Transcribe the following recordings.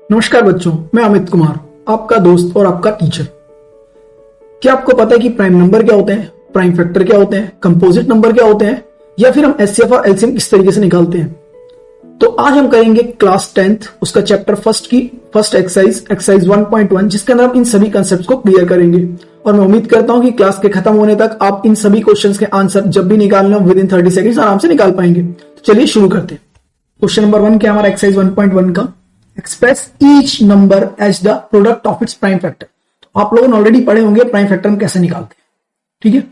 नमस्कार बच्चों, मैं अमित कुमार, आपका दोस्त और आपका टीचर। क्या आपको पता है कि प्राइम नंबर क्या होते हैं, प्राइम फैक्टर क्या होते हैं, कंपोजिट नंबर क्या होते हैं, या फिर हम एचसीएफ और एलसीएम किस तरीके से निकालते हैं? तो आज हम करेंगे क्लास 10th उसका चैप्टर फर्स्ट एक्सरसाइज 1.1, जिसके अंदर हम इन सभी कंसेप्ट को क्लियर करेंगे। और मैं उम्मीद करता हूं कि क्लास के खत्म होने तक आप इन सभी क्वेश्चंस के आंसर जब भी निकालना विद इन 30 सेकंड्स आराम से निकाल पाएंगे। तो चलिए शुरू करते हैं। क्वेश्चन नंबर 1 क्या हमारा एक्सरसाइज 1.1 का, express each number as the product of its prime factor. तो आप लोगों ने ऑलरेडी पढ़े होंगे प्राइम फैक्टर हम कैसे निकालते हैं। ठीक है,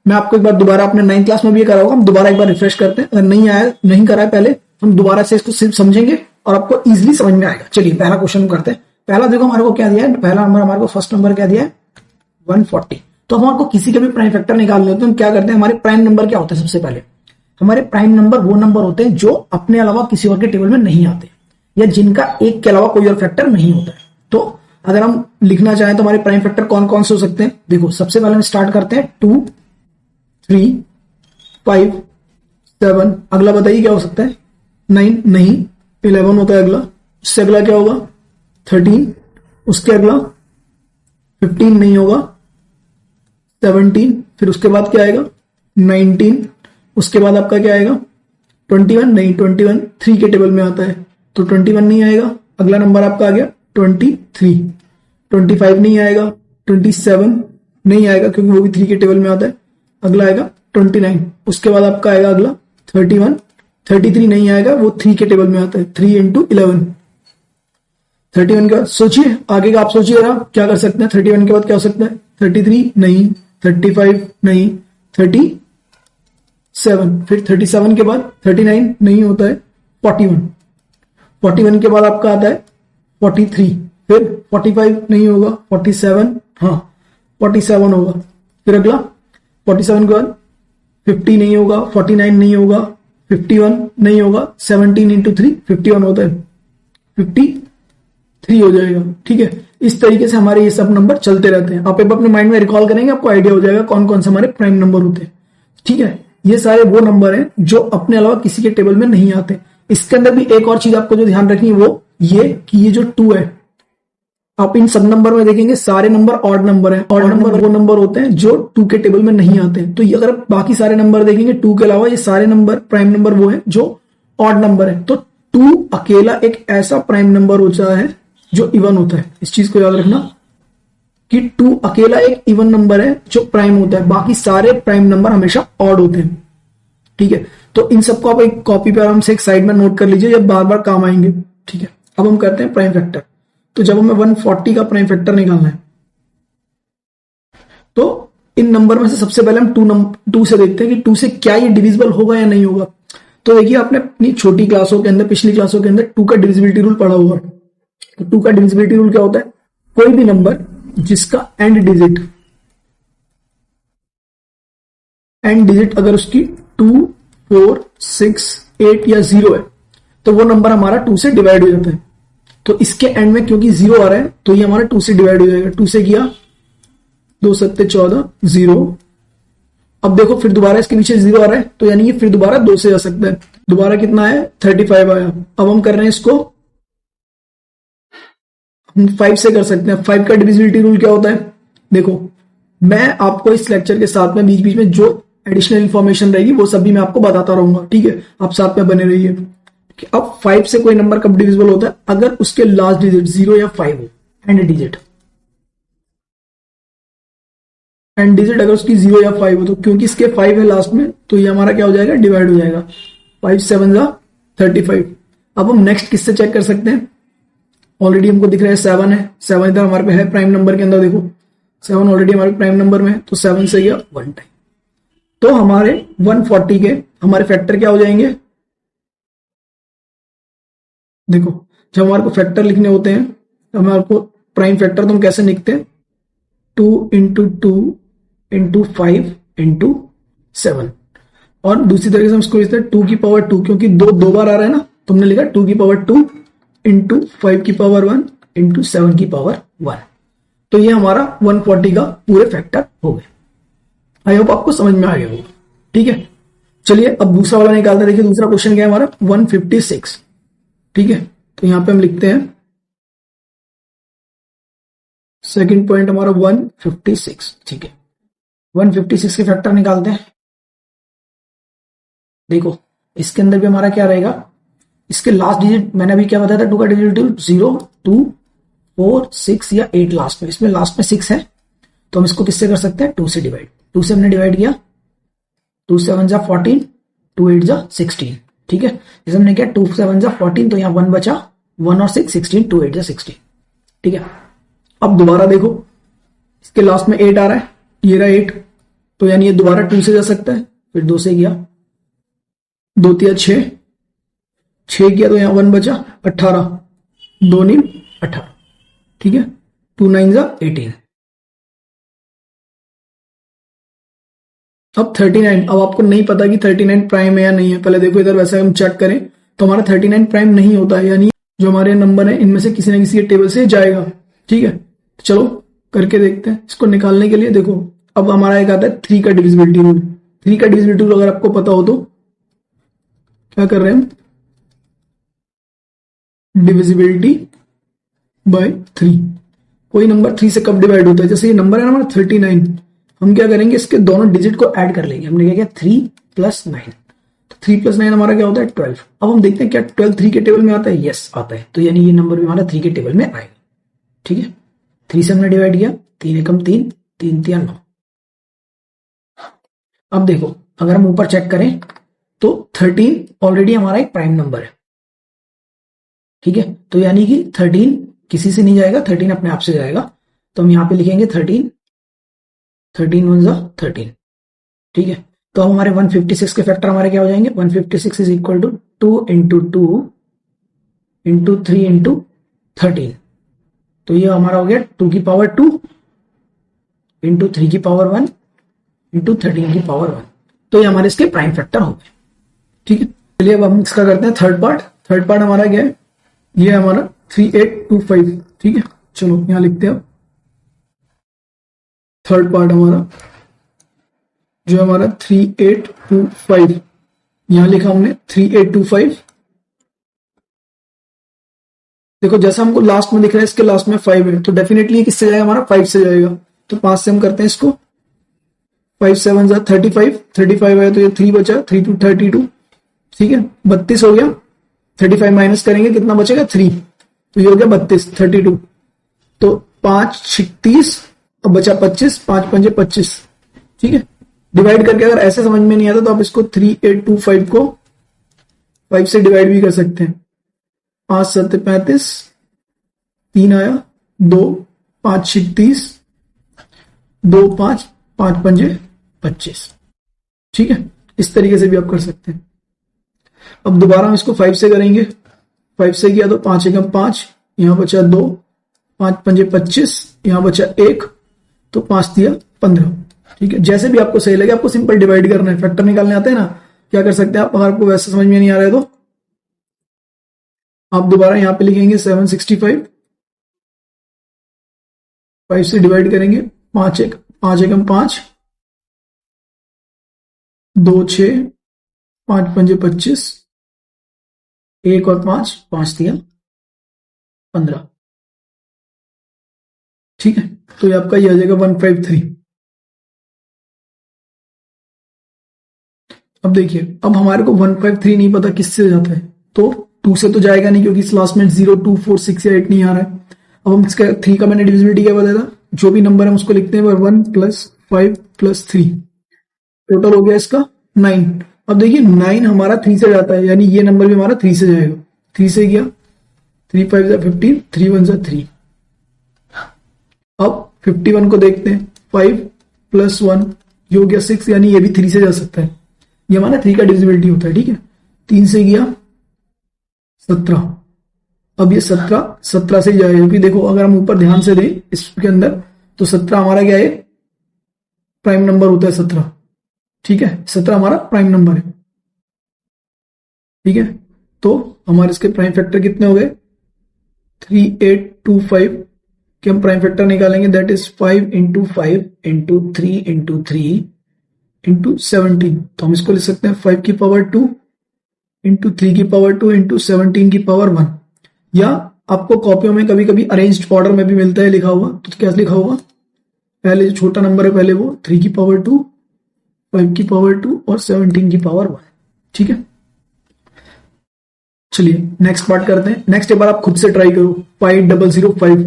मैं आपको एक बार दोबारा अपने 9th क्लास में भी ये करा होगा, हम दोबारा एक बार रिफ्रेश करते हैं। अगर नहीं करा है पहले, हम दोबारा से इसको सिर्फ समझेंगे और आपको इजीली समझ में आएगा। चलिए पहला क्वेश्चन करते हैं। पहला देखो हमारे को क्या दिया है, पहला नंबर हमारे को फर्स्ट नंबर क्या दिया है 140। तो हमारे को किसी के भी प्राइम फैक्टर निकालने होते हैं, हम क्या करते हैं, हमारे प्राइम नंबर क्या होते हैं, सबसे पहले हमारे प्राइम नंबर वो नंबर होते हैं जो अपने अलावा किसी और के टेबल में नहीं आते या जिनका एक के अलावा कोई और फैक्टर नहीं होता है। तो अगर हम लिखना चाहें तो हमारे प्राइम फैक्टर कौन कौन से हो सकते हैं, देखो सबसे पहले हम स्टार्ट करते हैं 2, 3, 5, 7। अगला बताइए क्या हो सकता है, 9 नहीं, 11 होता है अगला। उससे अगला क्या होगा 13, उसके अगला 15 नहीं होगा, 17, फिर उसके बाद क्या आएगा 19, उसके बाद आपका क्या आएगा 21 नहीं, 21 3 के टेबल में आता है तो 21 नहीं आएगा। अगला नंबर आपका आ गया 23, 25 नहीं आएगा, 27 नहीं आएगा क्योंकि वो भी 3 के टेबल में आता है। अगला आएगा 29, उसके बाद आपका आएगा अगला 31, 33 नहीं आएगा, वो 3 के टेबल में आता है, 3 into 11। 31 के बाद सोचिए आगे का, आप सोचिए क्या कर सकते हैं। 31 के बाद क्या हो सकता है, 33 नहीं, 35 नहीं, 37, फिर 37 के बाद 39 नहीं होता है, 41 के बाद आपका आता है 43, फिर 45 नहीं होगा, 47 हाँ 47 होगा, फिर अगला 47 के बाद 50 नहीं होगा, 49 नहीं होगा, 51 नहीं होगा, 17 into 3 51 होता है, 53 हो जाएगा। ठीक है, इस तरीके से हमारे ये सब नंबर चलते रहते हैं। आप एक अपने माइंड में रिकॉल करेंगे, आपको आइडिया हो जाएगा कौन कौन से हमारे प्राइम नंबर होते हैं। ठीक है, ये सारे वो नंबर हैं जो अपने अलावा किसी के टेबल में नहीं आते। इसके अंदर भी एक और चीज आपको जो ध्यान रखनी है वो ये कि ये जो 2 है, आप इन सब नंबर में देखेंगे सारे नंबर ऑड नंबर हैं। ऑड नंबर वो नंबर होते हैं जो 2 के टेबल में नहीं आते हैं। तो ये अगर बाकी सारे नंबर देखेंगे 2 के अलावा, ये सारे नंबर प्राइम नंबर वो है जो ऑड नंबर है। तो 2 अकेला एक ऐसा प्राइम नंबर होता है जो इवन होता है। इस चीज को याद रखना कि 2 अकेला एक इवन नंबर है जो प्राइम होता है, बाकी सारे प्राइम नंबर हमेशा ऑड होते हैं। ठीक है, तो इन सबको आप एक कॉपी पे आराम से एक साइड में नोट कर लीजिए, जब बार बार काम आएंगे। ठीक है, अब हम करते हैं प्राइम फैक्टर। तो जब हमें 140 का प्राइम फैक्टर निकालना है तो इन नंबर में से सबसे पहले हम 2 से देखते हैं कि 2 से क्या ये डिविजिबल होगा या नहीं होगा। तो देखिए आपने अपनी छोटी क्लासों के अंदर, पिछली क्लासों के अंदर 2 का डिविजिबिलिटी रूल पढ़ा होगा। तो 2 का डिविजिबिलिटी रूल क्या होता है, कोई भी नंबर जिसका एंड डिजिट अगर उसकी 2, 4, 6, 8 या 0 है तो वो नंबर हमारा 2 से डिवाइड हो जाता है। तो इसके एंड में क्योंकि 0 आ रहा है तो ये हमारा 2 से डिवाइड हो जाएगा। 2 से किया 2 7 14 0। अब देखो फिर दोबारा इसके नीचे 0 आ रहा है तो यानी ये फिर दोबारा 2 से आ सकता है। दोबारा कितना है 35 आया। अब हम कर रहे हैं इसको, हम 5 से कर सकते हैं। 5 का डिविजिबिलिटी रूल क्या होता है, देखो मैं आपको इस लेक्चर के साथ में बीच बीच में जो एडिशनल इंफॉर्मेशन रहेगी वो सब भी मैं आपको बताता रहूंगा। ठीक है, आप साथ में बने रहिए। अब 5 से कोई नंबर कब डिविजिबल होता है, अगर उसके लास्ट डिजिट 0 या 5 हो, एंड डिजिट अगर उसकी 0 या 5 हो, तो क्योंकि इसके 5 है लास्ट में तो ये हमारा क्या हो जाएगा, डिवाइड हो जाएगा। 5 7 35। अब हम नेक्स्ट किससे चेक कर सकते हैं, ऑलरेडी हमको दिख रहा है 7 है, 7 इधर हमारे पे है प्राइम नंबर के अंदर। देखो 7 ऑलरेडी हमारे प्राइम नंबर में है तो 7 से गया 1 टाइम। तो हमारे 140 के हमारे फैक्टर क्या हो जाएंगे, देखो जब हमारे को फैक्टर लिखने होते हैं तो हमारे को प्राइम फैक्टर तो हम कैसे लिखते हैं, 2 into 2 into 5 into 7। और दूसरी तरीके से हम इसको लिखते हैं 2 की पावर 2, क्योंकि 2 बार आ रहा है ना, तो हमने लिखा 2 की पावर 2 into 5 की पावर 1 into 7 की पावर 1। तो ये हमारा 140 का पूरे फैक्टर हो गए। आई होप आपको समझ में आ गया होगा। ठीक है, चलिए अब दूसरा वाला निकालते हैं। देखिए दूसरा क्वेश्चन क्या है हमारा 156। ठीक है, तो यहां पे हम लिखते हैं सेकंड पॉइंट हमारा 156, ठीक है। 156 के फैक्टर निकालते हैं। देखो इसके अंदर भी हमारा क्या रहेगा, इसके लास्ट डिजिट मैंने अभी क्या बताया था, 2 का डिजिट 0, 2, 4, 6 या 8 लास्ट में, इसमें लास्ट में 6 है, तो हम इसको किससे कर सकते हैं, 2 से डिवाइड। 2 से हमने डिवाइड किया, 2 7 जा 14, 2 8 जा 16, ठीक है। जैसे हमने किया 2 7 जा 14, तो यहाँ 1 बचा, 1 और 6 16, 2 8 जा 16, ठीक है। अब दोबारा देखो इसके लास्ट में 8 आ रहा है, ये रहा 8, तो यानी ये दोबारा 2 से जा सकता है, फिर 2 से गया, 2 3 6, 6 किया तो यहाँ 1 बचा, 18, 2 9 18, ठीक है। 2 9 जा 18। अब 39, अब आपको नहीं पता कि 39 प्राइम है या नहीं है, पहले देखो इधर, वैसे हम चेक करें तो हमारा 39 प्राइम नहीं होता है, यानी जो हमारे नंबर है इनमें से किसी न किसी टेबल से जाएगा, ठीक है। चलो करके देखते हैं इसको निकालने के लिए। देखो अब हमारा एक आता है 3 का डिविजिबिलिटी रूल। 3 का डिविजिबिलिटी रूल अगर आपको पता हो तो क्या कर रहे हैं हम, डिविजिबिलिटी बाय 3। कोई नंबर 3 से कब डिवाइड होता है, जैसे ये नंबर है हमारा 39, हम क्या करेंगे, इसके दोनों डिजिट को ऐड कर लेंगे। हमने क्या किया, 3 + 9, तो 3 + 9 हमारा क्या होता है, 12। अब हम देखते हैं क्या 12 3 के टेबल में आता है, यस आता है, तो यानी ये नंबर भी हमारा 3 के टेबल में आएगा, ठीक है। 3 से हमने डिवाइड किया, 3 एकम 3, 3 3 9। अब देखो अगर हम ऊपर चेक करें तो 13 ऑलरेडी हमारा एक प्राइम नंबर है, ठीक है। तो यानी कि 13 किसी से नहीं जाएगा, 13 अपने आप से जाएगा, तो हम यहां पे लिखेंगे 13, 13 1 जा 13, ठीक है। तो अब हमारे 156 के फैक्टर हमारे क्या हो जाएंगे, 156 इज इक्वल टू 2 × 2 × 3 × 13, तो ये हमारा हो गया 2 की पावर 2 × 3 की पावर 1 × 13 की पावर 1, तो ये हमारे इसके प्राइम फैक्टर हो गए, ठीक है। चलिए अब हम इसका करते हैं थर्ड पार्ट। थर्ड पार्ट हमारा क्या है, ये हमारा 3825, ठीक है। चलो यहां लिखते हैं थर्ड पार्ट हमारा, जो हमारा 3825, यहां लिखा हमने 3825। देखो जैसा हमको लास्ट में दिख रहा है, इसके लास्ट में 5 है, तो डेफिनेटली किससे जाएगा, हमारा 5 से जाएगा, तो 5 से हम करते हैं इसको, 5 7 जा 35, 35 है तो ये 3 बचा, 3 2 32, ठीक है। 32 हो गया, 35 माइनस करेंगे कितना बचेगा, 3, तो ये हो गया 32, 32, तो 5 36 और बचा 25, 5 5 25, ठीक है। डिवाइड करके अगर ऐसे समझ में नहीं आता तो आप इसको 3825 को 5 से डिवाइड भी कर सकते हैं। 5 7 35, 3 आया, 2 5 36, 2 5 5 5 25, ठीक है। इस तरीके से भी आप कर सकते हैं। अब दोबारा हम इसको 5 से करेंगे, 5 से किया तो 5 एकम 5, यहां बचा 2, 5 5 25, यहां बचा 1, तो 5 दिया 15, ठीक है। जैसे भी आपको सही लगे, आपको सिंपल डिवाइड करना है, फैक्टर निकालने आते हैं ना, क्या कर सकते हैं आप, अगर आपको वैसे समझ में नहीं आ रहा है तो आप दोबारा यहां पे लिखेंगे 765, 5 से डिवाइड करेंगे, 5 एकम 5, 2 6, 5 5 25, 1 और 5, 5 दिया 15, ठीक है। तो ये आपका ये आ जाएगा 153। अब देखिए, अब हमारे को 153 नहीं पता किससे जाता है, तो 2 से तो जाएगा नहीं, क्योंकि इस लास्ट में 0 2 4 6 या 8 नहीं आ रहा है। अब हम इसका 3 का मैंने डिविजिबिलिटी क्या बताया था, जो भी नंबर है उसको लिखते हैं 1 + 5 + 3, टोटल हो गया इसका 9। अब देखिए 9 हमारा 3 से जाता है, यानी ये नंबर भी हमारा 3 से जाएगा, 3 से गया, 3 5 जा 15, 3 1 जा 3। अब 51 को देखते हैं, 5 + 1 ये हो गया 6, यानी ये भी 3 से जा सकता है, ये हमारा 3 का डिविजिबिलिटी होता है, ठीक है। 3 से गया 17, अब ये 17 से जाएगा, क्योंकि देखो अगर हम ऊपर ध्यान से दें इसके अंदर, तो 17 हमारा क्या है, प्राइम नंबर होता है 17, ठीक है। 17 हमारा प्राइम नंबर है, ठीक है। तो हमारे इसके प्राइम फैक्टर कितने हो गए, 3825 के हम प्राइम फैक्टर निकालेंगे, दैट इज 5 × 5 × 3 × 3 × 17, तो हम इसको लिख सकते हैं 5 की पावर 2 × 3 की पावर 2 × 17 की पावर 1, या आपको कॉपियों में कभी कभी अरेंज्ड ऑर्डर में भी मिलता है लिखा हुआ, तो क्या लिखा होगा, पहले जो छोटा नंबर है पहले वो 3 की पावर 2, 5 की पावर 2 और 17 की पावर 1। ठीक है, चलिए नेक्स्ट पार्ट करते हैं। नेक्स्ट एक बार आप खुद से ट्राई करो 5005।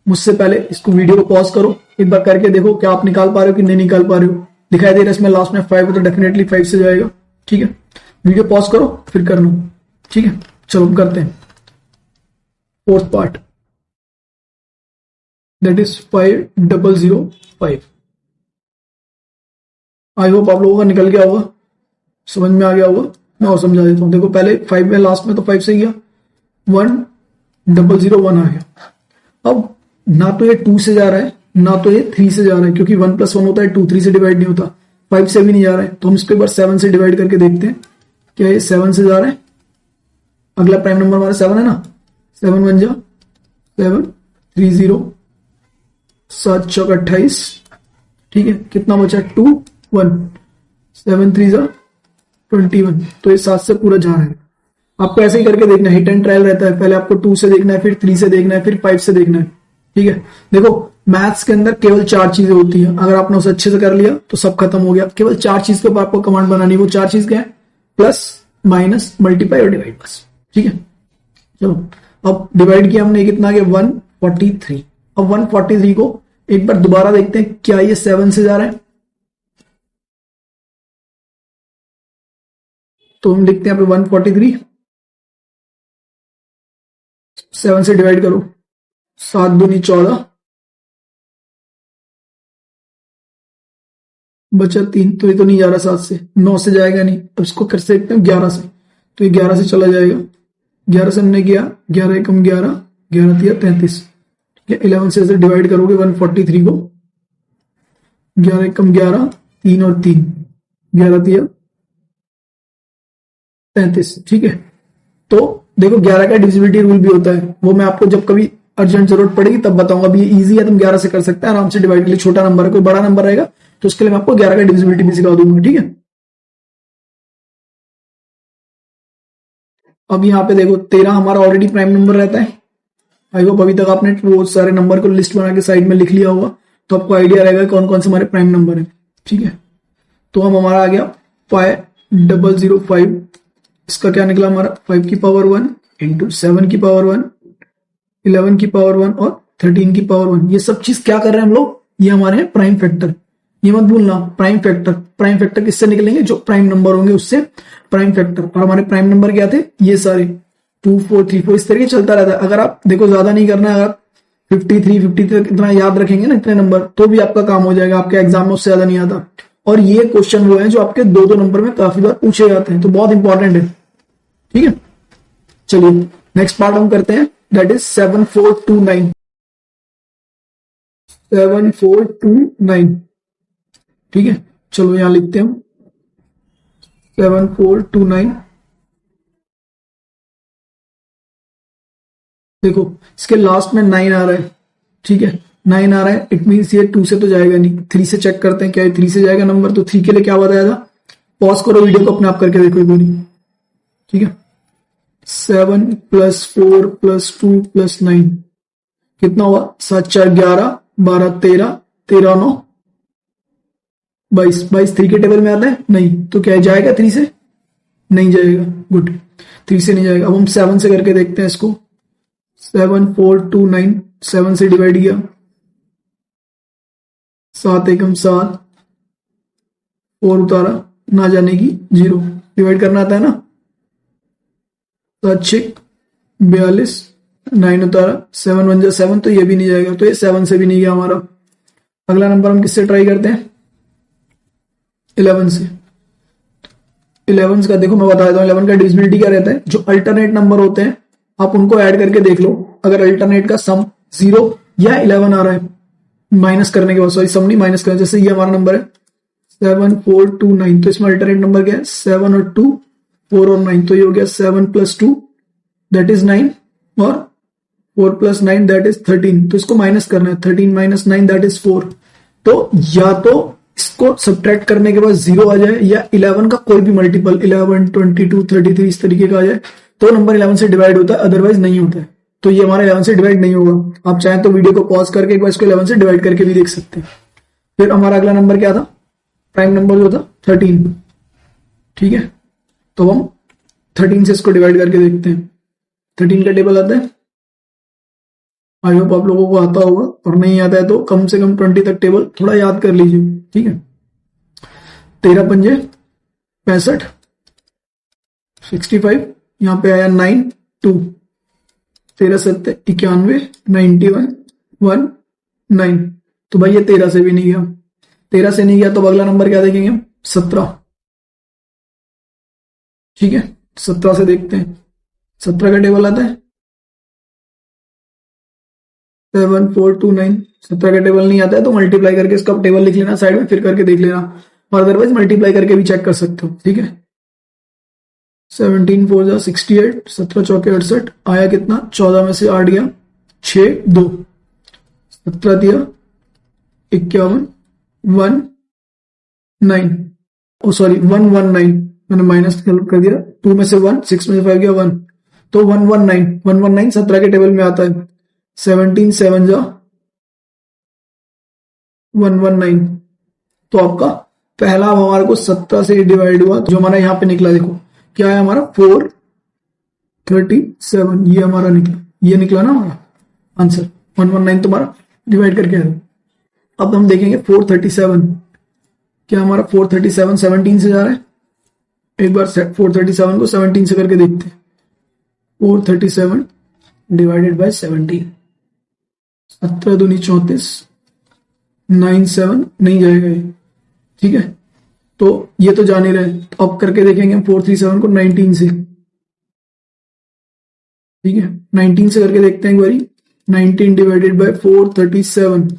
मुझसे पहले इसको वीडियो को पॉज करो, एक बार करके देखो क्या आप निकाल पा रहे हो कि नहीं निकाल पा रहे हो। दिखाई दे रहा है इसमें लास्ट में 5 है तो डेफिनेटली 5 से जाएगा। ठीक है, वीडियो पॉज करो फिर कर लो। ठीक है, चलो हम करते हैं fourth part, that is 5005। I hope आप लोगों का निकल गया होगा, समझ में आ गया होगा। मैं और समझा देता हूं। देखो पहले 5 में लास्ट में तो 5 से गया, 1001 आ गया। अब ना तो ये 2 से जा रहा है ना तो ये 3 से जा रहा है, क्योंकि 1 + 1 होता है 2, 3 से डिवाइड नहीं होता। 5 से भी नहीं जा रहा है, तो हम इसको एक बार 7 से डिवाइड करके देखते हैं क्या ये 7 से जा रहा है। अगला प्राइम नंबर हमारा 7 है ना, 7 1 जा 7, 3 0, 7 चौक 28। ठीक है, कितना बचा 2 1, 7 3 जा 21, तो ये 7 से पूरा जा रहा है। आपको ऐसे ही करके देखना है, हिट एंड ट्रायल रहता है। पहले आपको 2 से देखना है, फिर 3 से देखना है, फिर 5 से देखना है। ठीक है, देखो मैथ्स के अंदर केवल 4 चीजें होती हैं। अगर आपने उसे अच्छे से कर लिया तो सब खत्म हो गया। केवल 4 चीज के ऊपर आपको कमांड बनानी है। वो 4 चीज क्या है, प्लस माइनस मल्टीप्लाई और डिवाइड, बस। ठीक है, चलो अब डिवाइड किया हमने, कितना आ गया 143। अब 143 को एक बार दोबारा देखते हैं क्या ये 7 से जा रहा है। तो हम लिखते हैं यहाँ पे 143, 7 से डिवाइड करो, 7 दूनी 14, बचा 3। तो ये तो नहीं जा रहा 7 से, 9 से जाएगा नहीं। अब इसको कर सकते हैं 11 से, तो ये 11 से चला जाएगा। 11 से हमने किया 11 एकम 11, 11 तिया 33। ठीक है, 11 से डिवाइड करोगे 143 को, 11 एकम 11, 3 और 3, 11 तिया 33। ठीक है, तो देखो 11 का डिविजिबिलिटी रूल भी होता है, वो मैं आपको जब कभी अर्जेंट जरूरत पड़ेगी तब बताऊंगा। अभी ये इजी है, तुम 11 से कर सकते हैं आराम से डिवाइड के लिए। छोटा नंबर है, कोई बड़ा नंबर रहेगा तो उसके लिए मैं आपको 11 का डिविजिबिलिटी भी सिखा दूंगा। ठीक है, अब यहाँ पे देखो 13 हमारा ऑलरेडी प्राइम नंबर रहता है। आई होप अभी तक आपने वो सारे नंबर को लिस्ट बना के साइड में लिख लिया होगा, तो आपको आइडिया रहेगा कौन कौन से हमारे प्राइम नंबर है। ठीक है, तो हम हमारा आ गया 5005। इसका क्या निकला हमारा 5 की पावर 1 इंटू 7 की पावर 1, 11 की पावर 1 और 13 की पावर 1। ये सब चीज क्या कर रहे हैं हम लोग, ये हमारे हैं प्राइम फैक्टर। ये मत भूलना, प्राइम फैक्टर। प्राइम फैक्टर किससे निकलेंगे, जो प्राइम नंबर होंगे उससे प्राइम फैक्टर। और हमारे प्राइम नंबर क्या थे, ये सारे 2 4 3 4 इस तरीके चलता रहता है। अगर आप देखो ज्यादा नहीं करना है, अगर 53 50 तक इतना याद रखेंगे ना, इतने नंबर, तो भी आपका काम हो जाएगा। आपके एग्जाम में उससे ज्यादा नहीं आता। और ये क्वेश्चन वो है जो आपके 2-2 नंबर में काफी बार पूछे जाते हैं, तो बहुत इंपॉर्टेंट है। ठीक है, चलिए नेक्स्ट पार्ट हम करते हैं, दैट इज 7429। 7429। ठीक है, चलो यहां लिखते हैं हम 7429। देखो इसके लास्ट में 9 आ रहा है। ठीक है, 9 आ रहा है, इट मीन्स ये 2 से तो जाएगा नहीं। 3 से चेक करते हैं क्या ये 3 से जाएगा नंबर। तो 3 के लिए क्या बताया था, पॉज करो वीडियो को, अपने आप करके देखो एक बार। ठीक है, 7 + 4 + 2 + 9 कितना हुआ, 7 4 11, 12 13, 13 9 22। 22 3 के टेबल में आता है नहीं, तो क्या जाएगा 3 से, नहीं जाएगा। गुड, 3 से नहीं जाएगा। अब हम 7 से करके देखते हैं इसको। 7429, 7 से डिवाइड किया, 7 एकम 7, 4 उतारा, ना जाने की 0, डिवाइड करना आता है ना। 7 6 42, 9 उतारा, 7 1 जा 7, तो ये भी नहीं जाएगा। तो ये 7 से भी नहीं गया हमारा। अगला नंबर हम किससे ट्राई करते हैं, 11 से। 11 का देखो मैं बता देता हूँ 11 का डिविजिबिलिटी क्या रहता है। जो अल्टरनेट नंबर होते हैं आप उनको ऐड करके देख लो। अगर अल्टरनेट का सम 0 या 11 आ रहा है, माइनस करने के बाद, सॉरी सम नहीं माइनस करना, जैसे ये हमारा नंबर है 7429, तो इसमें अल्टरनेट नंबर क्या है 7 और 2, 4 और 9, तो ये हो गया 7 + 2 दैट इज 9 और 4 + 9 दैट इज 13। तो इसको माइनस करना है, 13 - 9 दैट इज 4। तो या तो इसको सब्ट्रैक्ट करने के बाद 0 आ जाए, या 11 का कोई भी मल्टीपल 11 22 33 इस तरीके का आ जाए, तो नंबर 11 से डिवाइड होता है, अदरवाइज नहीं होता है। तो ये हमारा 11 से डिवाइड नहीं होगा। आप चाहें तो वीडियो को पॉज करके एक बार इसको 11 से डिवाइड करके भी देख सकते हैं। फिर हमारा अगला नंबर क्या था, प्राइम नंबर जो था 13, ठीक है। तो हम 13 से इसको डिवाइड करके देखते हैं। 13 का टेबल आता है, आई होप आप लोगों को आता होगा, और नहीं आता है तो कम से कम 20 तक टेबल थोड़ा याद कर लीजिए, ठीक है। 13 पंजे 65, 65, यहां पे आया 9 2, 13 सत्ते 91, 91 1 9। तो भाई ये 13 से भी नहीं गया। 13 से नहीं गया तो अगला नंबर क्या देखेंगे हम, 17, ठीक है। 17 से देखते हैं। 17 का टेबल आता है 7 4 2 9। 17 का टेबल नहीं आता है तो मल्टीप्लाई करके इसका टेबल लिख लेना साइड में, फिर करके देख लेना, और अदरवाइज मल्टीप्लाई करके भी चेक कर सकते हो, ठीक है। 17 4 जा 68, 17 चौके 68, आया कितना, 14 में से 8 गया 6 2, 17 दिया 51 1 9, ओ सॉरी 1 1 9, मैंने माइनस कर दिया, 2 में से 1, 6 में से 5 गया 1, तो 119 17 के टेबल में आता है। 17 7 जा 119। तो आपका पहला हमारे को 17 से डिवाइड हुआ, जो हमारा यहाँ पे निकला, देखो क्या है हमारा 437, ये हमारा निकला, ये निकला ना हमारा आंसर। 119 तुम्हारा डिवाइड करके आया। अब हम देखेंगे 437, क्या हमारा 437 17 से जा रहा है। एक बार 437 को 17 से करके देखते हैं। 437 डिवाइडेड बाय 17, 17 दूनी 34, 9 7 नहीं जाएगा ये, ठीक है। तो ये तो जान ही रहे, तो अब करके देखेंगे हम 437 को 19 से, ठीक है। 19 से करके देखते हैं एक बारी। 19 डिवाइडेड बाय 437,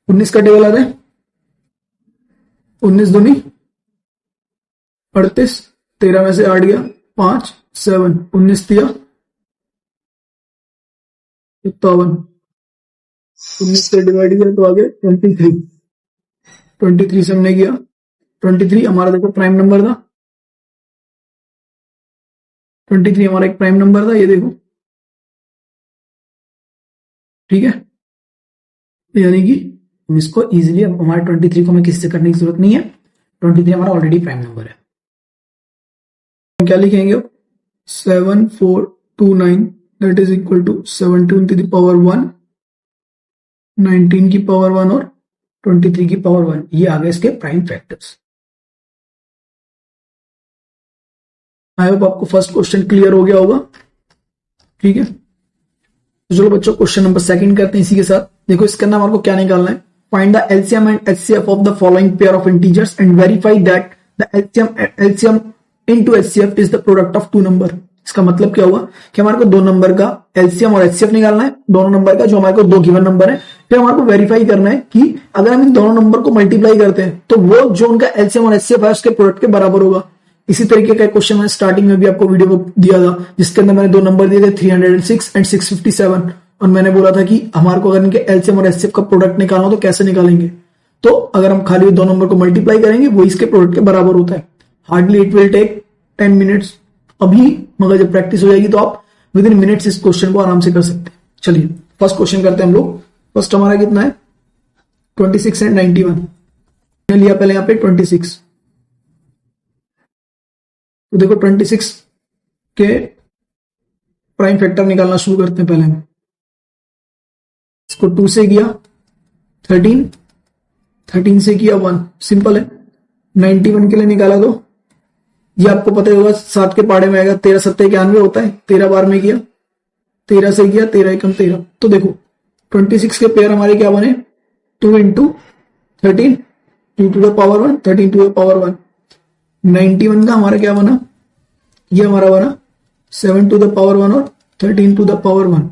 19 का टेबल आ रहा है 19 दूनी 38, 13 में से 8 गया 5 7, 19 दिया 57, 19 से डिवाइड किया तो आगे 23 से हमने किया। 23 हमारा देखो प्राइम नंबर था, 23 हमारा एक प्राइम नंबर था, ये देखो, ठीक है। यानी कि हम इसको इजीली, अब हमारे 23 को हमें किसी से करने की जरूरत नहीं है, 23 हमारा ऑलरेडी प्राइम नंबर है। हम क्या लिखेंगे अब, 7429 that is equal to 17 to the power 1, 19 की पावर 1 और 23 की पावर 1, ये आ गए इसके प्राइम फैक्टर्स। आई होप आपको फर्स्ट क्वेश्चन क्लियर हो गया होगा, ठीक है। तो चलो बच्चों क्वेश्चन नंबर सेकंड करते हैं इसी के साथ। देखो इसके अंदर हमारे को क्या निकालना है, find the LCM and HCF of the following pair of integers and verify that the LCM into HCF is the product of two number. इसका मतलब क्या हुआ कि हमारे को दो नंबर का एलसीएम और एचसीएफ निकालना है, दोनों नंबर का, जो हमारे को दो गिवन नंबर है। फिर हमारे को वेरीफाई करना है कि अगर हम इन दोनों नंबर को मल्टीप्लाई करते हैं तो वो जो उनका एलसीएम और एचसीएफ है उसके प्रोडक्ट के बराबर होगा। इसी तरीके का क्वेश्चन मैंने स्टार्टिंग में भी आपको वीडियो को दिया था, जिसके अंदर मैंने दो नंबर दिए थे 306 एंड 657, और मैंने बोला था कि हमारे को अगर इनके एलसीएम और एचसीएफ का प्रोडक्ट निकालना हो तो कैसे निकालेंगे। तो अगर हम खाली दो नंबर को मल्टीप्लाई करेंगे वो इसके प्रोडक्ट के बराबर होता है। Hardly it will take 10 minutes अभी, मगर जब प्रैक्टिस हो जाएगी तो आप विद इन मिनट्स इस क्वेश्चन को आराम से कर सकते हैं। चलिए फर्स्ट क्वेश्चन करते हैं हम लोग। फर्स्ट हमारा कितना है 26 एंड 91, मैंने लिया पहले यहां पे 26। तो देखो 26 के प्राइम फैक्टर निकालना शुरू करते हैं। पहले हम इसको 2 से किया 13, 13 से किया 1, सिंपल है। 91 के लिए निकाला तो ये आपको पता ही होगा 7 के पाड़े में आएगा, 13 7 91 होता है। 13 बार में किया, 13 से किया, 13 एकम 13। तो देखो 26 के पेयर हमारे क्या बने, 2 into 13, 2 to the power 1, 13 to the power 1। 91 का हमारा क्या बना, ये हमारा बना 7 टू द पावर 1 और 13 टू द पावर 1।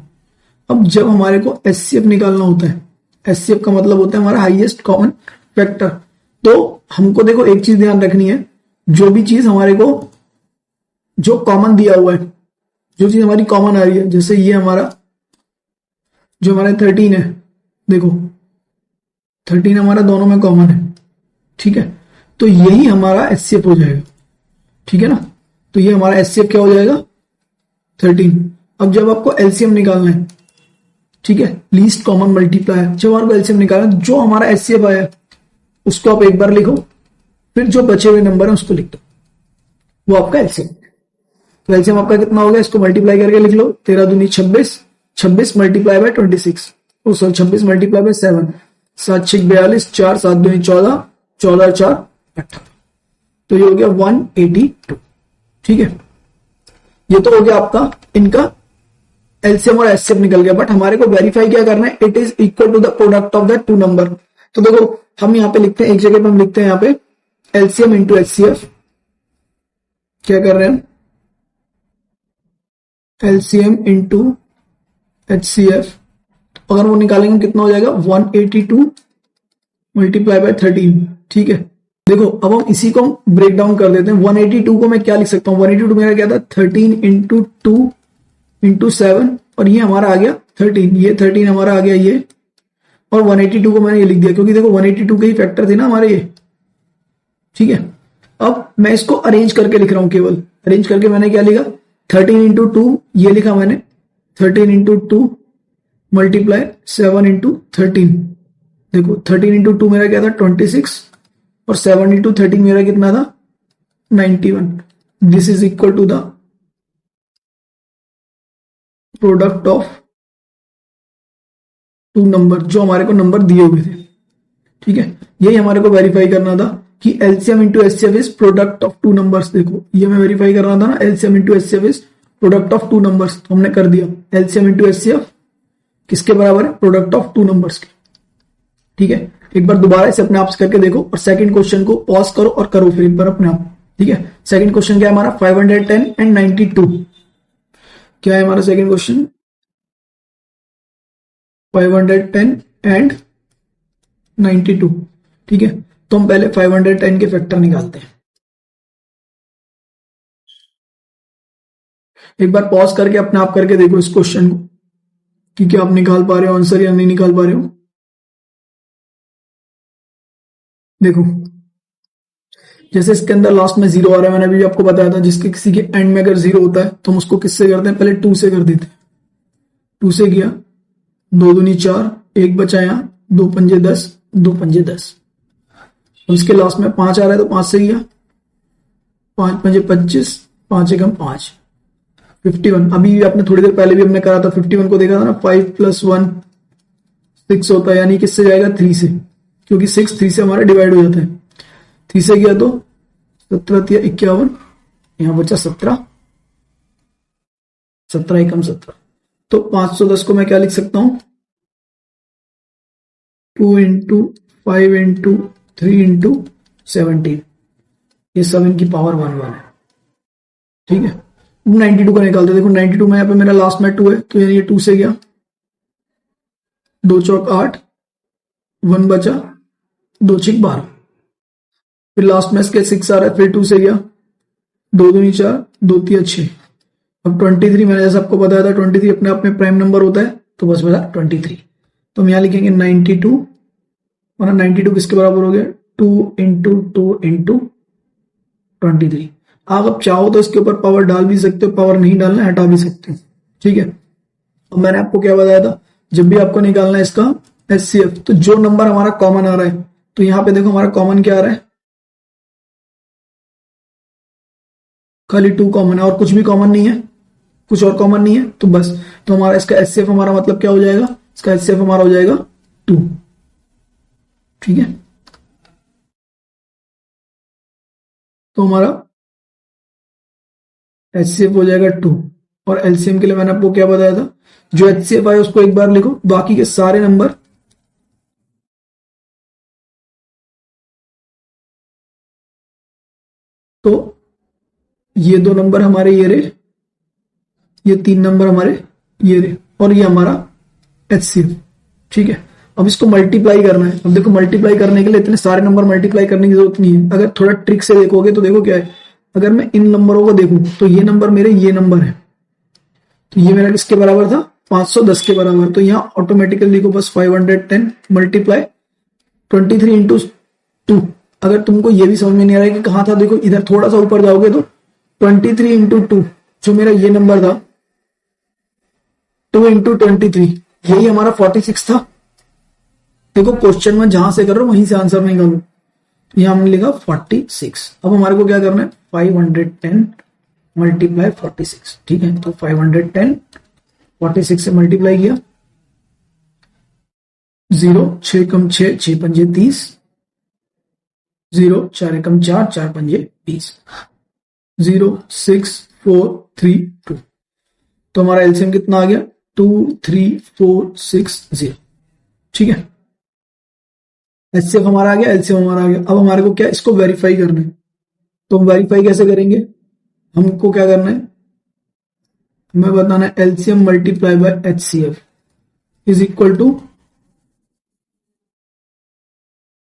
अब जब हमारे को एचसीएफ निकालना होता है, एचसीएफ का मतलब होता है हमारा हाईएस्ट कॉमन फैक्टर। तो हमको देखो एक चीज ध्यान रखनी है, जो भी चीज हमारे को जो कॉमन दिया हुआ है, जो चीज हमारी कॉमन आ रही है, जैसे ये हमारा जो हमारा 13 है, देखो 13 हमारा दोनों में कॉमन है, ठीक है। तो यही हमारा एचसीएफ हो जाएगा, ठीक है ना। तो ये हमारा एचसीएफ क्या हो जाएगा 13। अब जब आपको एलसीएम निकालना है, ठीक है, लीस्ट कॉमन मल्टीप्लायर, जब आपको एलसीएम निकालना है, जो हमारा एचसीएफ आया है उसको आप एक बार लिखो, फिर जो बचे हुए नंबर है उसको लिख दो, वो आपका एलसीएम। तो एलसीएम आपका कितना हो गया, इसको मल्टीप्लाई करके लिख लो, 13 दूनी 26, 26 multiply by 26, sorry 26 multiply by 7, 7 6 42, 4 7 दूनी 14, 14 4 18, तो ये हो गया 182। ठीक है, ये तो हो गया आपका इनका एलसीएम और एचसीएफ निकल गया, बट हमारे को वेरीफाई क्या करना है, it is equal to the product of the two number. तो देखो हम यहाँ पे लिखते हैं, एक जगह पे हम लिखते हैं यहाँ पे एलसीएम इंटू एचसीएफ, क्या कर रहे हैं, एलसीएम इंटू एचसीएफ, अगर वो निकालेंगे कितना हो जाएगा 182 मल्टीप्लाई बाय 13। ठीक है, देखो अब हम इसी को हम ब्रेक डाउन कर देते हैं। 182 को मैं क्या लिख सकता हूँ, 182 मेरा क्या था 13 इंटू 2 इंटू 7, और ये हमारा आ गया 13, ये 13 हमारा आ गया ये, और 182 को मैंने ये लिख दिया क्योंकि देखो 182 के ही फैक्टर थे ना हमारे ये। ठीक है, अब मैं इसको अरेंज करके लिख रहा हूं, केवल अरेंज करके मैंने क्या लिखा 13 इंटू 2 ये लिखा मैंने, 13 इंटू 2 मल्टीप्लाई 7 इंटू 13, देखो 13 इंटू 2 मेरा क्या था 26, और 7 इंटू 13 मेरा कितना था 91। This is equal to the product of two number, जो हमारे को नंबर दिए हुए थे। ठीक है, यही हमारे को वेरीफाई करना था कि LCM into HCF is product of two numbers. देखो ये मैं वेरीफाई करना था ना, LCM into HCF is product of two numbers, तो हमने कर दिया। एलसीएम इंटू एचसीएफ किसके बराबर है, प्रोडक्ट ऑफ टू नंबर्स के। ठीक है, एक बार दोबारा इसे अपने आप से करके देखो, और सेकंड क्वेश्चन को पॉज करो और करो फिर एक बार अपने आप। ठीक है, सेकंड क्वेश्चन क्या है हमारा 510 एंड 92, क्या है हमारा सेकंड क्वेश्चन 510 एंड 92। ठीक है, तो हम पहले 510 के फैक्टर निकालते हैं। एक बार पॉज करके अपने आप करके देखो इस क्वेश्चन को कि क्या आप निकाल पा रहे हो आंसर या नहीं निकाल पा रहे हो। देखो जैसे इसके अंदर लास्ट में 0 आ रहा है, मैंने अभी आपको बताया था जिसके किसी के एंड में अगर 0 होता है तो हम उसको किससे करते हैं, पहले 2 से कर देते हैं। 2 से किया, 2 दूनी 4, 1 बचा यहाँ, 2 पंजे 10, 2 पंजे 10, और इसके लास्ट में 5 आ रहा है तो 5 से किया, 5 पंजे 25, 5 एकम 5, 51। अभी आपने थोड़ी देर पहले भी हमने करा था, 51 को देखा था ना, 5 + 1 6 होता है, यानी किससे जाएगा 3 से, क्योंकि 6 3 से हमारा डिवाइड हो जाता है। 3 से किया तो 17 × 51, यहां बचा 17, 17 एकम 17, तो 510 को मैं क्या लिख सकता हूं 2 × 5 × 3 × 17, ये 7 की पावर 1 1 है। ठीक है, 92 को निकालते, देखो 92 में यहाँ पे मेरा लास्ट में 2 है, तो यानी ये 2 से गया, 2 चौक 8, 1 बचा, 2 छिक 12, फिर लास्ट में इसके 6 आ रहा है, फिर 2 से गया, 2 दूनी 4, 2 तिया 6। अब 23 मैंने जैसे आपको बताया था 23 अपने आप में प्राइम नंबर होता है, तो बस बचा 23। तो हम यहाँ लिखेंगे 92, और 92 किसके बराबर हो गया 2 × 2 × 23। आप चाहो तो इसके ऊपर पावर डाल भी सकते हो, पावर नहीं डालना हटा भी सकते हो। ठीक है, अब मैंने आपको क्या बताया था, जब भी आपको निकालना है इसका एचसीएफ, तो जो नंबर हमारा कॉमन आ रहा है, तो यहां पे देखो हमारा कॉमन क्या आ रहा है, खाली 2 कॉमन है और कुछ भी कॉमन नहीं है, कुछ और कॉमन नहीं है, तो बस तो हमारा इसका एचसीएफ हमारा मतलब क्या हो जाएगा, इसका एचसीएफ हमारा हो जाएगा 2। ठीक है, तो हमारा एचसीएफ हो जाएगा 2, और एलसीएम के लिए मैंने आपको क्या बताया था, जो एचसीएफ आया उसको एक बार लिखो, बाकी के सारे नंबर तो ये 2 नंबर हमारे ये रहे, ये 3 नंबर हमारे ये रहे, और ये हमारा एचसीएफ। ठीक है, अब इसको मल्टीप्लाई करना है। अब देखो मल्टीप्लाई करने के लिए इतने सारे नंबर मल्टीप्लाई करने की जरूरत नहीं है, अगर थोड़ा ट्रिक से देखोगे तो देखो क्या है, अगर मैं इन नंबरों को देखूं तो ये नंबर मेरे ये नंबर है, तो ये मेरा किसके बराबर था 510 के बराबर, तो यहाँ ऑटोमेटिकली देखो बस 510 मल्टीप्लाई 23 × 2। अगर तुमको ये भी समझ में नहीं आ रहा है कि कहाँ था, देखो इधर थोड़ा सा ऊपर जाओगे तो 23 × 2, जो मेरा ये नंबर था 2 इंटू 23, यही हमारा 46 था। देखो क्वेश्चन में जहां से कर रहा हूं वहीं से आंसर नहीं करूं, यहां हमने लिखा 46। अब हमारे को क्या करना है, 510 मल्टीप्लाई 46, ठीक है। तो 510 46 से मल्टीप्लाई किया, 0 6 कम 6 6 पंजे 30, 0 4 एकम 4 4 पंजे 20, 0 6 4 3 2। तो हमारा एलसीएम कितना आ गया, 2 3 4 6 0, ठीक है। एचसीएफ हमारा आ गया, एलसीएम हमारा आ गया। अब हमारे को क्या, इसको वेरीफाई करना है। तो हम वेरीफाई कैसे करेंगे, हमको क्या करना है, हमें बताना है LCM multiply by HCF is equal to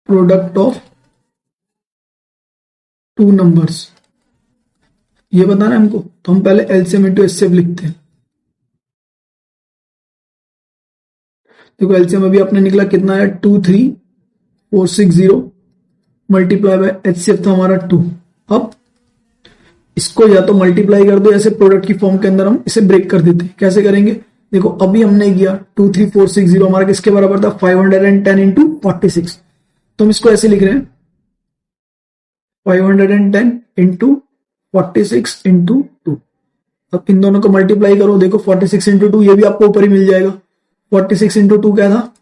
product of two numbers, ये बताना है हमको। तो हम पहले एलसीएम इंटू एचसीएफ लिखते हैं। देखो एलसीएम अभी अपने निकला कितना है, 23460 मल्टीप्लाई बाय एचसीएफ था हमारा 2। अब इसको या तो मल्टीप्लाई कर दो, ऐसे प्रोडक्ट की फॉर्म के अंदर हम इसे ब्रेक कर देते हैं। कैसे करेंगे, देखो अभी हमने किया 23460 हमारा किसके बराबर था, 510 इंटू 46। तो हम इसको ऐसे लिख रहे हैं 510 इंटू 46 इंटू 2। अब इन दोनों को मल्टीप्लाई करो, देखो 46 इंटू 2, ये भी आपको ऊपर ही मिल जाएगा। 46 इंटू 2 क्या था,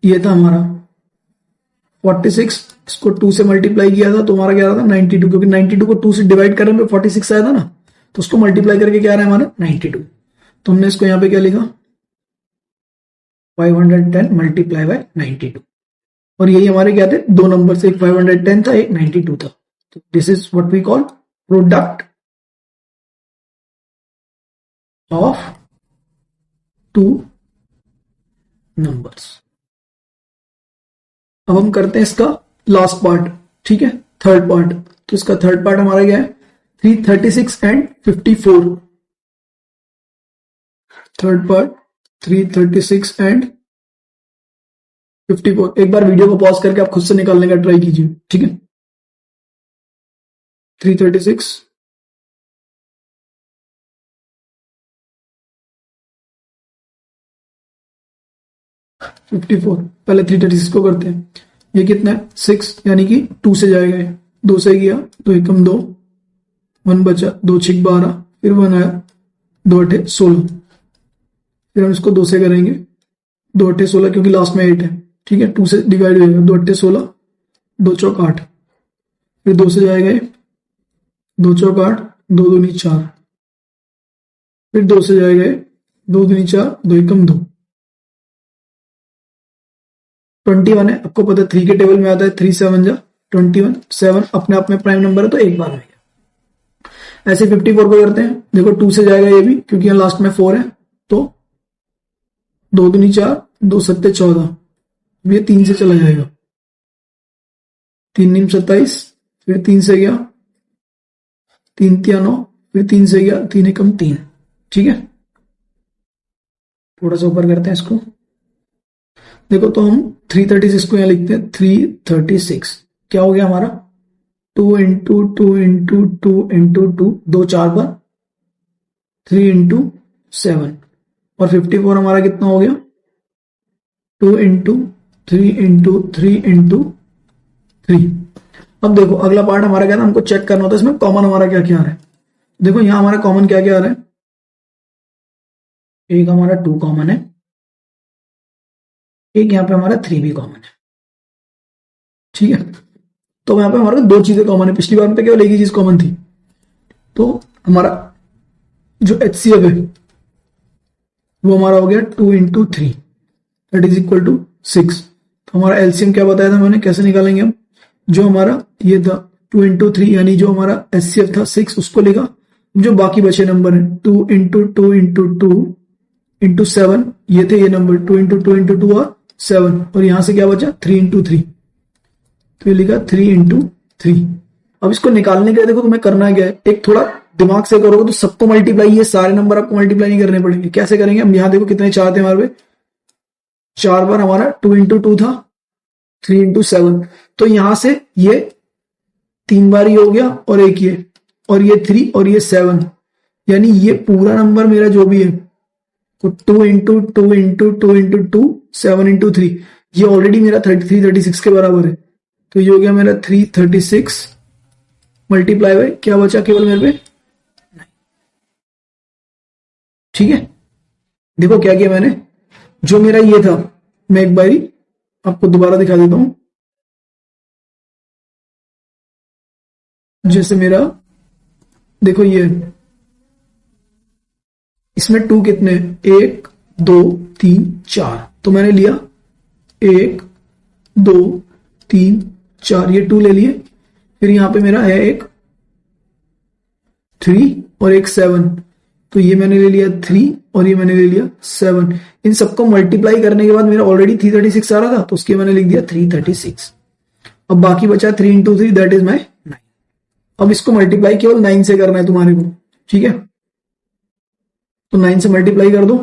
ये था हमारा 46, इसको 2 से मल्टीप्लाई किया था तो हमारा क्या था 92, क्योंकि 92 को 2 से डिवाइड करने पे 46 आया था ना, तो उसको मल्टीप्लाई करके क्या आ रहा है हमारा 92। तो हमने इसको यहां पे क्या लिखा, 510 मल्टीप्लाई बाय 92। और यही हमारे क्या थे, दो नंबर से, एक 510 था एक 92 था। तो this is what we call product of two numbers. अब हम करते हैं इसका लास्ट पार्ट, ठीक है, थर्ड पार्ट। तो इसका थर्ड पार्ट हमारा क्या है, 336 एंड 54। Third part 336 and 54। एक बार वीडियो को पॉज करके आप खुद से निकालने का ट्राई कीजिए, ठीक है। 336 54, पहले 336 को करते हैं। ये कितना है 6, यानी कि 2 से जाएगा, 2 से गया, 2 एकम 2, 1 बचा, 2 6 12, फिर 1 आया, 2 8 16। फिर हम इसको 2 से करेंगे, 2 8 16, क्योंकि लास्ट में 8 है, ठीक है। 2 से डिवाइड हो जाएगा, 2 8 16, 2 चौक 8, फिर 2 से जाएगा 2 चौक 8, 2 दूनी 4, फिर 2 से जाएगा 2 दूनी 4, 2 एकम 2, 21 है। आपको पता है 3 के टेबल में आता है 3 7 जा 21, 7 अपने आप में प्राइम नंबर है तो एक बार में गया। ऐसे 54 को करते हैं, देखो 2 से जाएगा ये भी, क्योंकि यहाँ लास्ट में 4 है, तो 2 दूनी 4, 2 सत्ते 14, ये 3 से चला जाएगा, 3 नीम 27, फिर 3 से गया, 3 तिया 9, फिर 3 से गया, 3 एकम 3, ठीक है। थोड़ा सा ऊपर करते हैं इसको, देखो तो हम 336 को यहां लिखते हैं, 336 क्या हो गया हमारा, 2 इंटू 2 इंटू 2 इंटू 2, 2 4 बार, 3 इंटू 7, और 54 हमारा कितना हो गया, 2 इंटू 3 इंटू 3 इंटू 3। अब देखो अगला पार्ट हमारा क्या था, हमको चेक करना होता है इसमें कॉमन हमारा क्या क्या आ रहा है। देखो यहां हमारा कॉमन क्या क्या आ रहा है, एक हमारा 2 कॉमन है, एक यहां पे हमारा 3 भी कॉमन है, ठीक है। तो यहां पे हमारा 2 चीजें कॉमन है, पिछली बार पे केवल एक ही चीज कॉमन थी। तो हमारा जो एचसीएफ है वो हमारा हो गया 2 into 3, that is equal to 6। तो हमारा एलसीएम क्या बताया था मैंने, कैसे निकालेंगे हम, जो हमारा ये था 2 इंटू 3, यानी जो हमारा एचसीएफ था 6, उसको लिखा, जो बाकी बचे नंबर है 2 इंटू 2 इंटू 2 इंटू 7, ये थे ये नंबर 2 इंटू 2 इंटू 2 और 7, और यहां से क्या बचा 3 इंटू 3, तो ये लिखा 3 इंटू 3। अब इसको निकालने के लिए देखो तुम्हें करना क्या है, एक थोड़ा दिमाग से करोगे तो सबको मल्टीप्लाई, ये सारे नंबर आपको मल्टीप्लाई नहीं करने पड़ेंगे। कैसे करेंगे हम, यहां देखो कितने 4 थे हमारे पे, 4 बार हमारा 2 इंटू 2 था, 3 इंटू 7, तो यहां से ये 3 बार ही हो गया, और एक ये, और ये 3 और ये 7, यानी ये पूरा नंबर मेरा जो भी है तो 2 इंटू 2 इंटू 2 इंटू 2 7 इंटू 3, ये ऑलरेडी मेरा 36 के बराबर है। तो ये हो गया मेरा 336 मल्टीप्लाई बाय क्या बचा केवल मेरे पे 9। ठीक है, देखो क्या किया मैंने, जो मेरा ये था मैं एक बारी आपको दोबारा दिखा देता हूं। जैसे मेरा देखो ये इसमें 2 कितने 1 2 3 4, तो मैंने लिया 1 2 3 4, ये 2 ले लिए। फिर यहां पे मेरा है एक 3 और एक 7, तो ये मैंने ले लिया 3 और ये मैंने ले लिया 7। इन सबको मल्टीप्लाई करने के बाद मेरा ऑलरेडी 336 आ रहा था, तो उसके मैंने लिख दिया 336। अब बाकी बचा 3 इंटू 3 दैट इज माई 9। अब इसको मल्टीप्लाई केवल 9 से करना है तुम्हारे को। ठीक है, तो 9 से मल्टीप्लाई कर दो।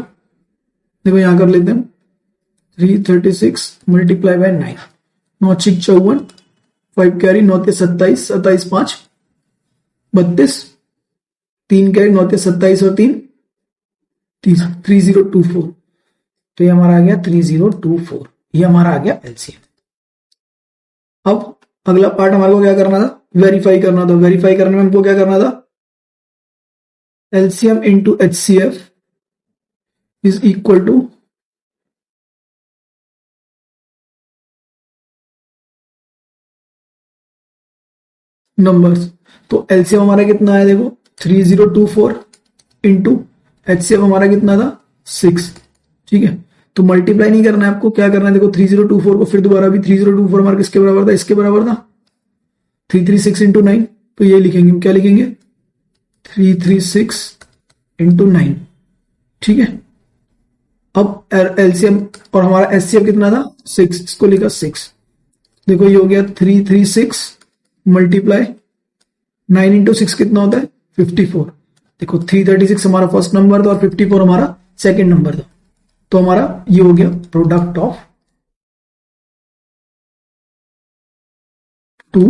देखो यहां कर लेते हैं 336 मल्टीप्लाई बाय 9, 9 6 54, 5 कैरी 9 के 27, 27 5 32, 3 कैरी 9 के 27 और 3 3024। तो ये हमारा आ गया 3024, ये हमारा आ गया एलसीएम। अब अगला पार्ट हमारे को क्या करना था, वेरीफाई करना था। वेरीफाई करने में हमको क्या करना था, LCM into HCF is equal two numbers. तो एलसीएम हमारा कितना है, देखो 3024 इंटू एचसीएफ हमारा कितना था 6। ठीक है, तो मल्टीप्लाई नहीं करना है आपको, क्या करना है, देखो 3024 को फिर दोबारा भी 3024 हमारा किसके बराबर था, इसके बराबर था 336 इंटू 9, तो ये लिखेंगे, क्या लिखेंगे 336 इंटू 9। ठीक है, अब एलसीएम और हमारा एचसीएफ कितना था 6, इसको लिखा 6। देखो ये हो गया 336 मल्टीप्लाई 9 इंटू 6 कितना होता है 54। देखो 336 हमारा फर्स्ट नंबर था और 54 हमारा सेकंड नंबर था, तो हमारा ये हो गया प्रोडक्ट ऑफ 2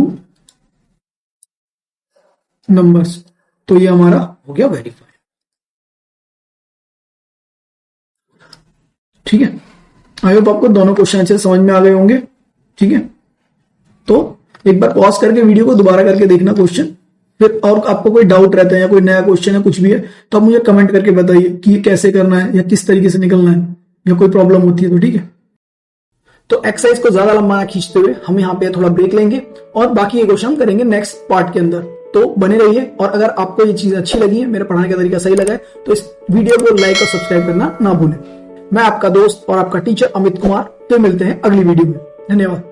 नंबर्स। तो ये हमारा हो गया वेरीफाई। ठीक है, आई होप आपको दोनों क्वेश्चन अच्छे से समझ में आ गए होंगे। ठीक है, तो एक बार पॉज करके वीडियो को दोबारा करके देखना क्वेश्चन, फिर और आपको कोई डाउट रहता है या कोई नया क्वेश्चन है कुछ भी है तो आप मुझे कमेंट करके बताइए कि ये कैसे करना है या किस तरीके से निकलना है, या कोई प्रॉब्लम होती है तो। ठीक है, तो एक्सरसाइज को ज्यादा लंबा ना खींचते हुए हम यहाँ पे थोड़ा ब्रेक लेंगे और बाकी ये क्वेश्चन हम करेंगे नेक्स्ट पार्ट के अंदर। तो बने रहिए, और अगर आपको ये चीज अच्छी लगी है, मेरा पढ़ाने का तरीका सही लगा है, तो इस वीडियो को लाइक और सब्सक्राइब करना ना भूलें। मैं आपका दोस्त और आपका टीचर अमित कुमार, तो मिलते हैं अगली वीडियो में। धन्यवाद।